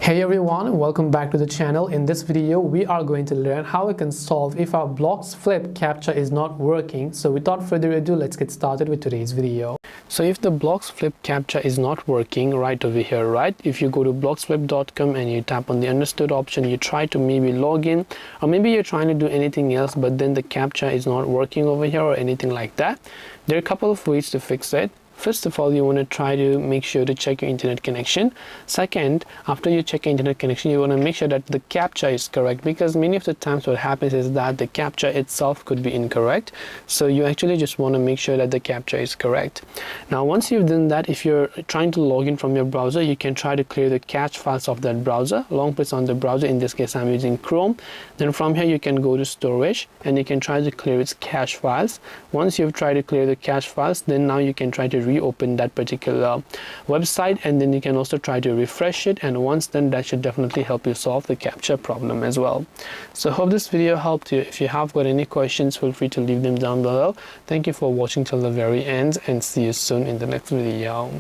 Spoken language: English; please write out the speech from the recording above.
Hey everyone, welcome back to the channel. In this video, we are going to learn how we can solve if our BloxFlip CAPTCHA is not working. So without further ado, let's get started with today's video. So if the BloxFlip CAPTCHA is not working right over here, right? If you go to bloxflip.com and you tap on the understood option, you try to maybe log in, or maybe you're trying to do anything else, but then the CAPTCHA is not working over here or anything like that. There are a couple of ways to fix it. First of all, you want to try to make sure to check your internet connection. Second, after you check your internet connection, you want to make sure that the CAPTCHA is correct, because many of the times what happens is that the CAPTCHA itself could be incorrect. So you actually just want to make sure that the CAPTCHA is correct. Now, once you've done that, if you're trying to log in from your browser, you can try to clear the cache files of that browser. Long press on the browser. In this case, I'm using Chrome. Then from here, you can go to storage and you can try to clear its cache files. Once you've tried to clear the cache files, then now you can try to reopen that particular website, and then you can also try to refresh it, and once done, that should definitely help you solve the CAPTCHA problem as well. So hope this video helped you. If you have got any questions, feel free to leave them down below. Thank you for watching till the very end, and see you soon in the next video.